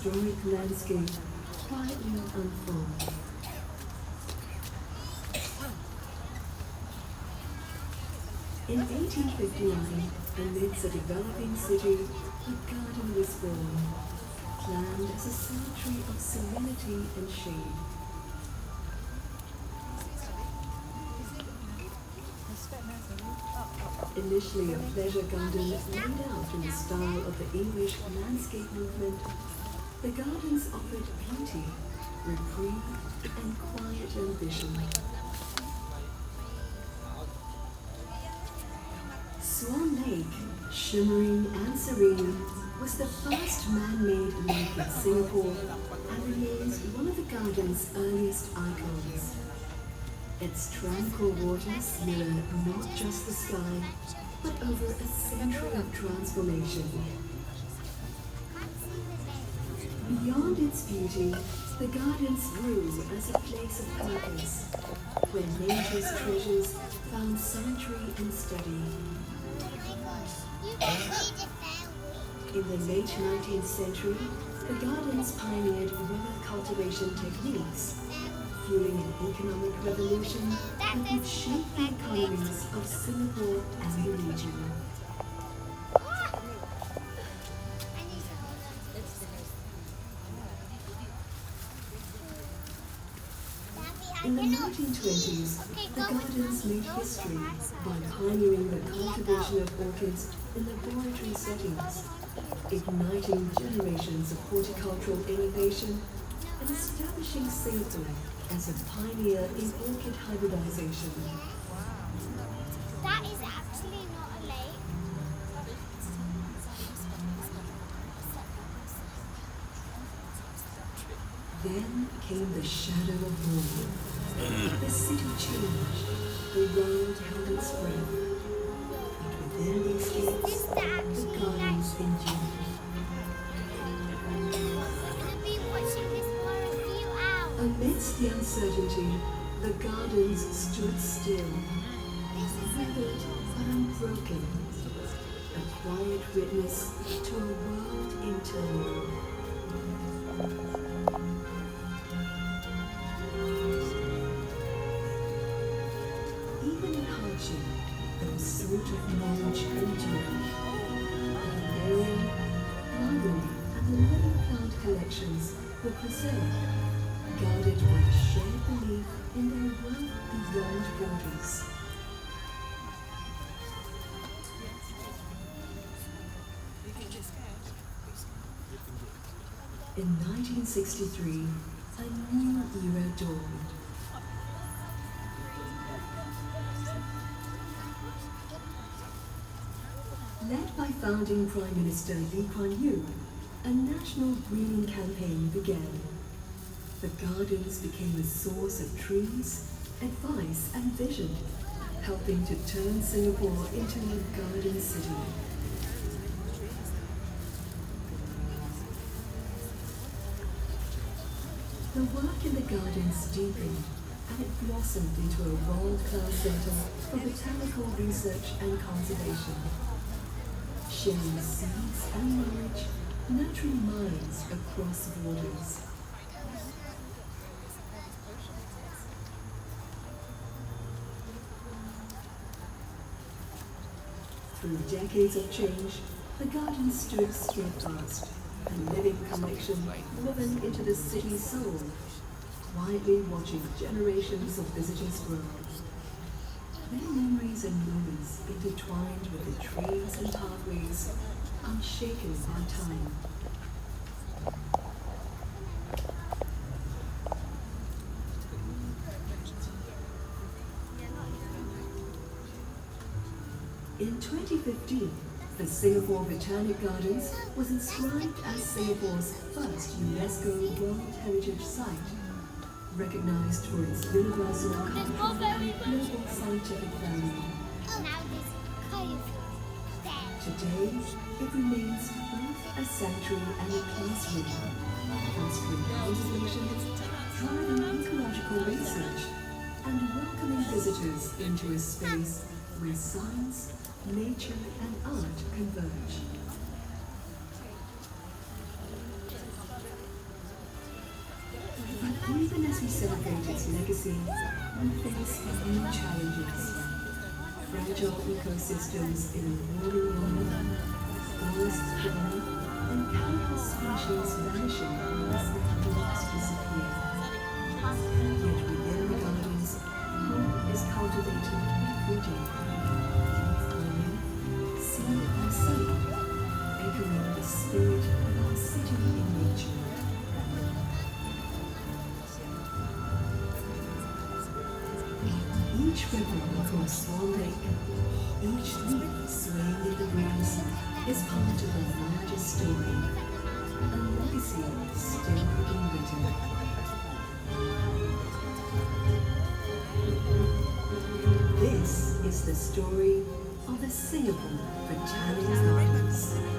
historic landscape quietly unfolds. In 1859, amidst a developing city, a garden was born, planned as a sanctuary of serenity and shade. Initially a pleasure garden laid out in the style of the English landscape movement, the gardens offered beauty, reprieve, and quiet ambition. Swan Lake, shimmering and serene, was the first man-made lake in Singapore and remains one of the garden's earliest icons. Its tranquil waters mirror not just the sky, but over a century of transformation. Beyond its beauty, the gardens grew as a place of purpose, where nature's treasures found sanctuary and study. In the late 19th century, the gardens pioneered river cultivation techniques, fueling an economic revolution that would shape the economies of Singapore and the region. In the 1920s, the gardens made history by pioneering the cultivation of orchids in laboratory settings, igniting generations of horticultural innovation and establishing Singapore as a pioneer in orchid hybridization. That is actually not a lake. Then came the shadow of war. The city changed, the world held its breath, but within these gates, the gardens endured. I've been watching this for a few hours. Amidst the uncertainty, the gardens stood still, withered but unbroken, a quiet witness to a world in turmoil. Even in hardship, there was sort of knowledge enduring. The herbarium, library, and the living plant collections were preserved, guarded by a shared belief in their world beyond borders. In 1963, a new era dawned. Led by founding Prime Minister Lee Kuan Yew, a national greening campaign began. The gardens became a source of trees, advice and vision, helping to turn Singapore into a garden city. The work in the gardens deepened, and it blossomed into a world-class center for botanical research and conservation, sharing seeds and knowledge, nurturing minds across borders. Through decades of change, the garden stood steadfast, a living collection woven into the city's soul, quietly watching generations of visitors grow. Their memories and moments intertwined with the trees and pathways, unshaken by time. In 2015, the Singapore Botanic Gardens was inscribed as Singapore's first UNESCO World Heritage Site, recognized for its universal cultural and global scientific value. Now this cove there. Today, it remains both a sanctuary and a classroom, fostering conservation, driving ecological research, and welcoming visitors into a space where science, nature, and art converge. we celebrate its legacy, we face new challenges. Fragile ecosystems in a warming world, forests burning, and countless species vanishing as the habitats disappear. Yet within the gardens, hope is cultivated every day. Farming, seed and soul, echoing the spirit of our city in nature. Each ripple across Swan Lake, each leaf swaying in the breeze, is part of a larger story, a legacy still being written. This is the story of the singable Botanic Gardens.